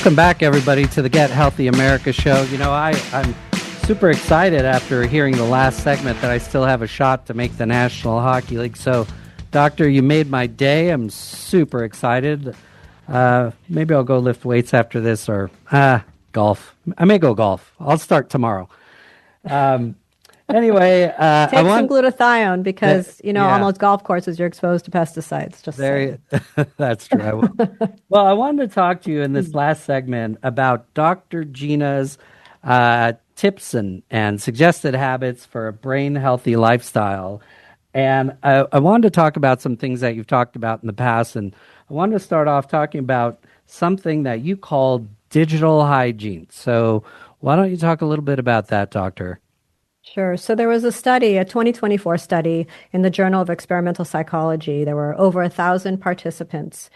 Welcome back, everybody, to the Get Healthy America show. You know, I'm super excited after hearing the last segment that I still have a shot to make the National Hockey League. So, Doctor, you made my day. I'm super excited. Maybe I'll go lift weights after this or golf. I may go golf. I'll start tomorrow. Anyway, take some glutathione because, on those golf courses, you're exposed to pesticides. Just there, that's true. I will. Well, I wanted to talk to you in this last segment about Dr. Gina's tips and suggested habits for a brain-healthy lifestyle. And I wanted to talk about some things that you've talked about in the past. And I wanted to start off talking about something that you call digital hygiene. So why don't you talk a little bit about that, Doctor? Sure. So there was a study, a 2024 study in the Journal of Experimental Psychology. There were over 1,000 participants.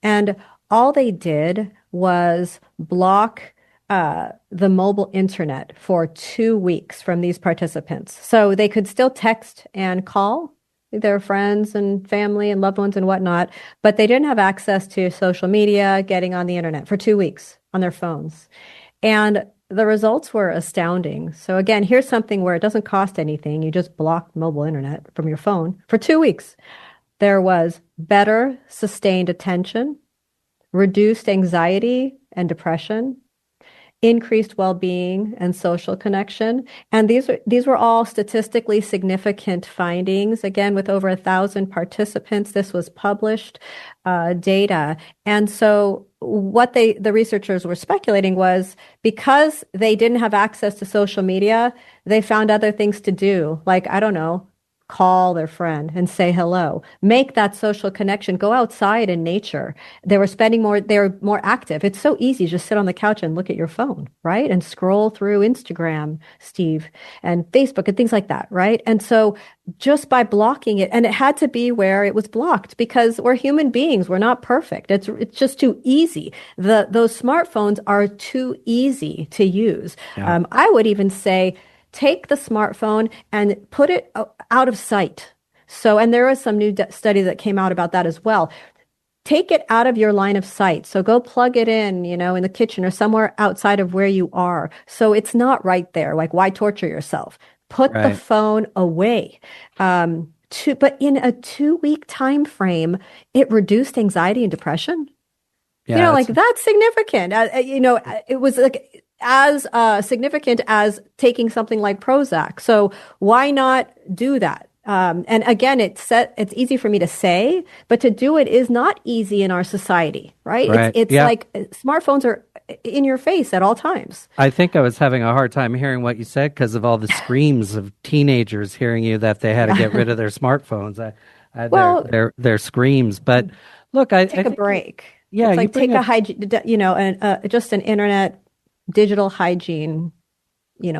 And all they did was block the mobile internet for 2 weeks from these participants. So they could still text and call their friends and family and loved ones and whatnot, but they didn't have access to social media, getting on the internet for 2 weeks on their phones. And the results were astounding. So again, here's something where it doesn't cost anything. You just block mobile internet from your phone for 2 weeks. There was better sustained attention, reduced anxiety and depression, increased well-being and social connection. And these were all statistically significant findings. Again, with over 1,000 participants, this was published data. And so what the researchers were speculating was because they didn't have access to social media, they found other things to do, like, I don't know, call their friend and say hello, make that social connection, go outside in nature. They were more active. It's so easy, just sit on the couch and look at your phone, right? And scroll through Instagram, Steve, and Facebook and things like that, right? And so just by blocking it, and it had to be where it was blocked because we're human beings. We're not perfect. It's just too easy. Those smartphones are too easy to use. Yeah. I would even say, take the smartphone and put it out of sight. So, and there was some new study that came out about that as well. Take it out of your line of sight. So go plug it in, in the kitchen or somewhere outside of where you are. So it's not right there. Like, why torture yourself? Put the phone away. But in a 2-week time frame, it reduced anxiety and depression. Yeah, that's significant. It was like as significant as taking something like Prozac. So why not do that? And again, it's easy for me to say, but to do it is not easy in our society, right? It's like smartphones are in your face at all times. I think I was having a hard time hearing what you said because of all the screams of teenagers hearing you that they had to get rid of their smartphones. Their screams. But look, I take a break. Yeah, it's like take a hygiene, just an internet digital hygiene,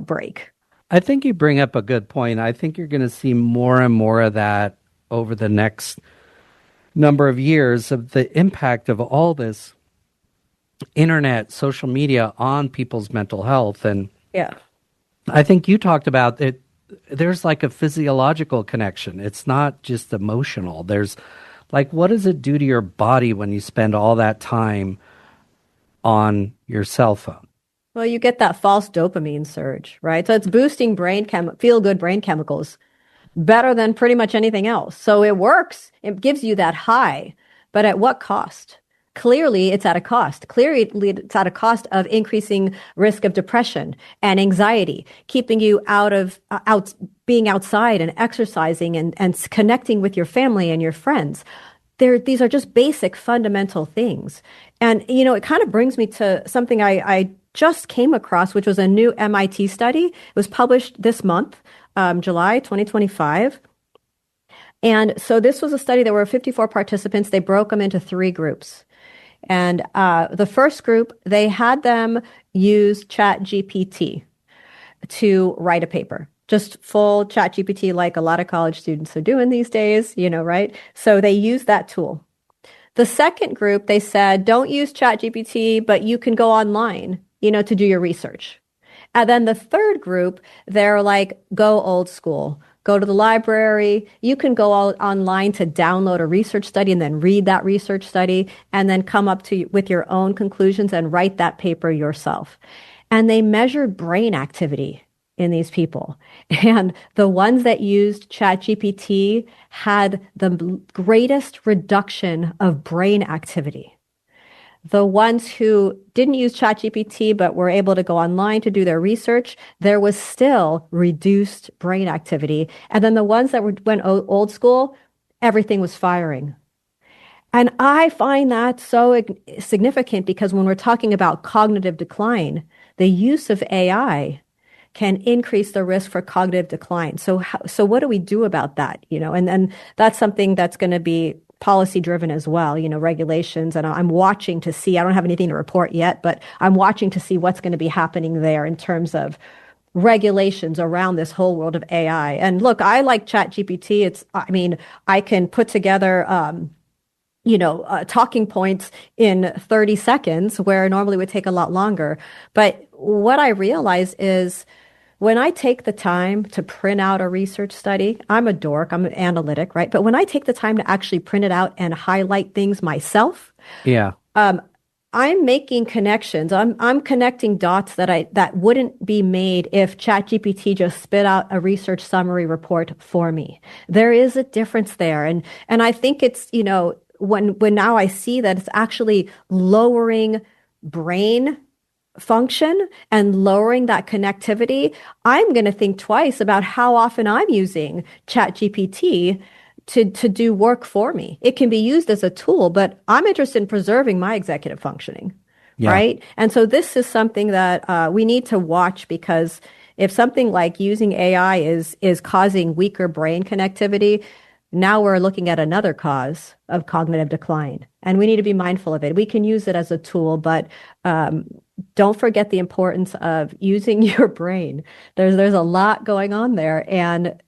break. I think you bring up a good point. I think you're going to see more and more of that over the next number of years of the impact of all this internet, social media on people's mental health. And yeah, I think you talked about it. There's like a physiological connection. It's not just emotional. There's like, what does it do to your body when you spend all that time on your cell phone? Well, you get that false dopamine surge, right? So it's boosting feel-good brain chemicals better than pretty much anything else. So it works. It gives you that high, but at what cost? Clearly, it's at a cost. Clearly, it's at a cost of increasing risk of depression and anxiety, keeping you being outside and exercising and connecting with your family and your friends. These are just basic fundamental things. And, it kind of brings me to something I just came across, which was a new MIT study. It was published this month, July 2025. And so this was a study. There were 54 participants. They broke them into 3 groups. And the first group, they had them use ChatGPT to write a paper. Just full ChatGPT, like a lot of college students are doing these days, right? So they used that tool. The second group, they said, don't use ChatGPT, but you can go online, to do your research. And then the third group, they're like, go old school. go to the library. You can go all online to download a research study and then read that research study and then come up to with your own conclusions and write that paper yourself. And they measured brain activity in these people. And the ones that used ChatGPT had the greatest reduction of brain activity. The ones who didn't use ChatGPT but were able to go online to do their research, there was still reduced brain activity. And then the ones that went old school, everything was firing. And I find that so significant because when we're talking about cognitive decline, the use of AI can increase the risk for cognitive decline. So what do we do about that? And that's something that's going to be policy driven as well, regulations. And I'm watching to see, I don't have anything to report yet, but I'm watching to see what's going to be happening there in terms of regulations around this whole world of AI. And look, I like ChatGPT. I can put together, talking points in 30 seconds where normally would take a lot longer. But what I realize is when I take the time to print out a research study, I'm a dork, I'm an analytic, right? But when I take the time to actually print it out and highlight things myself, Yeah. I'm making connections. I'm connecting dots that wouldn't be made if ChatGPT just spit out a research summary report for me. There is a difference there. And I think it's, when now I see that it's actually lowering brain function and lowering that connectivity, I'm going to think twice about how often I'm using ChatGPT to do work for me. It can be used as a tool, but I'm interested in preserving my executive functioning, Yeah. right? And so this is something that we need to watch because if something like using AI is causing weaker brain connectivity, now we're looking at another cause of cognitive decline, and we need to be mindful of it. We can use it as a tool, but don't forget the importance of using your brain. There's a lot going on there, and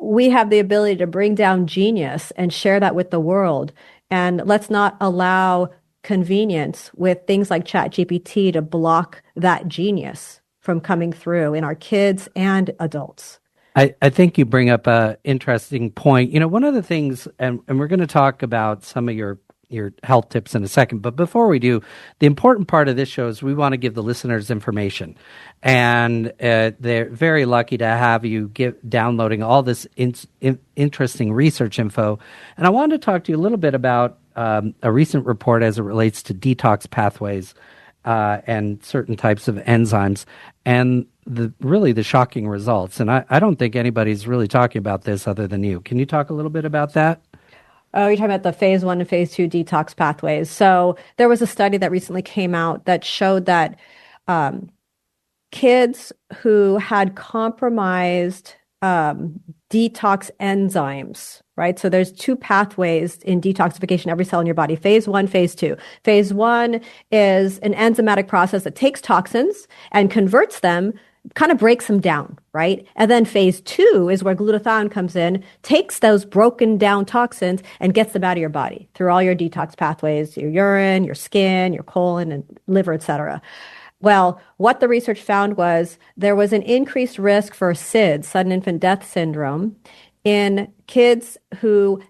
we have the ability to bring down genius and share that with the world. And let's not allow convenience with things like ChatGPT to block that genius from coming through in our kids and adults. I think you bring up an interesting point. One of the things, and we're going to talk about some of your health tips in a second, but before we do, the important part of this show is we want to give the listeners information. And they're very lucky to have you downloading all this interesting research info. And I wanted to talk to you a little bit about a recent report as it relates to detox pathways and certain types of enzymes, and the shocking results. And I don't think anybody's really talking about this other than you. Can you talk a little bit about that? Oh, you're talking about the phase 1 and phase 2 detox pathways. So there was a study that recently came out that showed that kids who had compromised detox enzymes, right? So there's two pathways in detoxification, every cell in your body, phase 1, phase 2. Phase 1 is an enzymatic process that takes toxins and converts them, kind of breaks them down, right? And then phase 2 is where glutathione comes in, takes those broken down toxins and gets them out of your body through all your detox pathways, your urine, your skin, your colon and liver, etc. Well, what the research found was there was an increased risk for SIDS, sudden infant death syndrome, in kids who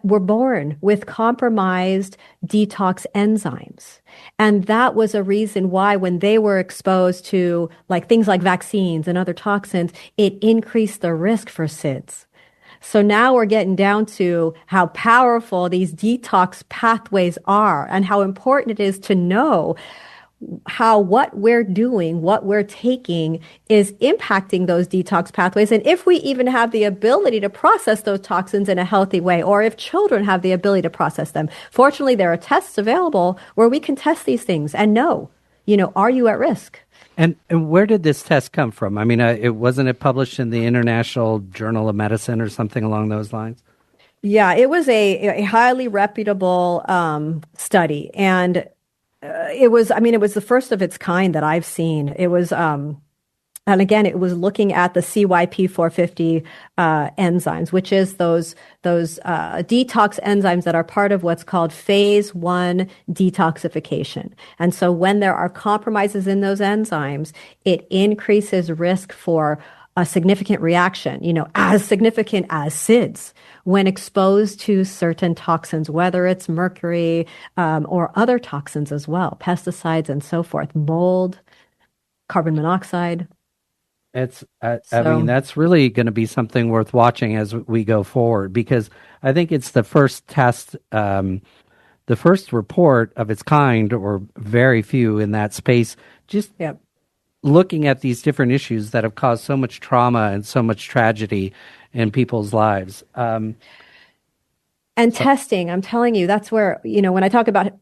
were born with compromised detox enzymes. And that was a reason why when they were exposed to things like vaccines and other toxins, it increased the risk for SIDS. So now we're getting down to how powerful these detox pathways are and how important it is to know how what we're doing, what we're taking is impacting those detox pathways. And if we even have the ability to process those toxins in a healthy way, or if children have the ability to process them. Fortunately, there are tests available where we can test these things and know, are you at risk? And where did this test come from? I mean, it wasn't it published in the International Journal of Medicine or something along those lines? Yeah, it was a highly reputable study. And it was the first of its kind that I've seen. It was, and again, it was looking at the CYP450 enzymes, which is those detox enzymes that are part of what's called phase 1 detoxification. And so when there are compromises in those enzymes, it increases risk for a significant reaction, as significant as SIDS when exposed to certain toxins, whether it's mercury or other toxins as well, pesticides and so forth, mold, carbon monoxide. I mean, that's really going to be something worth watching as we go forward, because I think it's the first test, the first report of its kind, or very few in that space, just Yep. looking at these different issues that have caused so much trauma and so much tragedy in people's lives. And testing, I'm telling you, that's where, when I talk about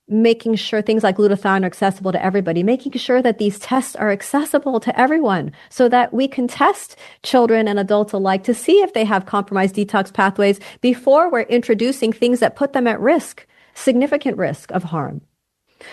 making sure things like glutathione are accessible to everybody, making sure that these tests are accessible to everyone so that we can test children and adults alike to see if they have compromised detox pathways before we're introducing things that put them at risk, significant risk of harm.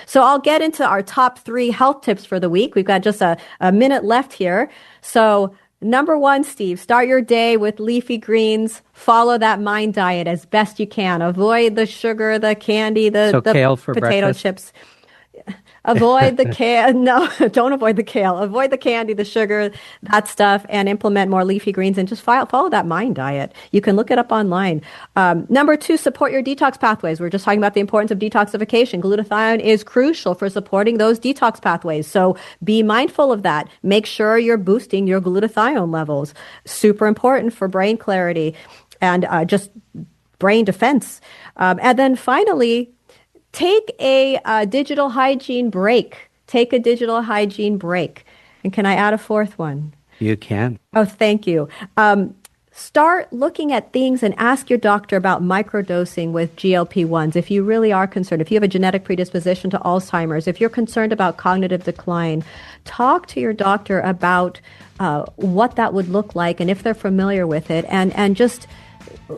So I'll get into our top 3 health tips for the week. We've got just a minute left here. So number 1, Steve, start your day with leafy greens. Follow that MIND diet as best you can. Avoid the sugar, the candy, the kale for potato breakfast? chips. Avoid the kale. No, don't avoid the kale. Avoid the candy, the sugar, that stuff, and implement more leafy greens and just follow that MIND diet. You can look it up online. Number 2, support your detox pathways. We're just talking about the importance of detoxification. Glutathione is crucial for supporting those detox pathways. So be mindful of that. Make sure you're boosting your glutathione levels. Super important for brain clarity and just brain defense. And then finally, take a digital hygiene break. Take a digital hygiene break. And can I add a 4th one? You can. Oh, thank you. Start looking at things and ask your doctor about microdosing with GLP-1s if you really are concerned. If you have a genetic predisposition to Alzheimer's, if you're concerned about cognitive decline, talk to your doctor about what that would look like and if they're familiar with it, and just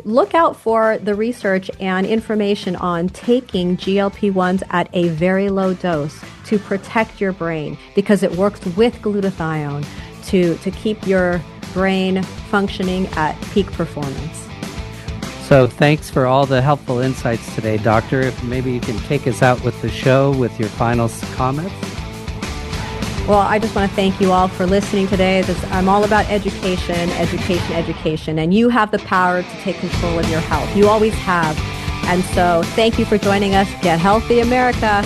look out for the research and information on taking GLP-1s at a very low dose to protect your brain, because it works with glutathione to keep your brain functioning at peak performance. So thanks for all the helpful insights today, Doctor. If maybe you can take us out with the show with your final comments. Well, I just want to thank you all for listening today. I'm all about education, education, education, and you have the power to take control of your health. You always have. And so thank you for joining us. Get healthy, America.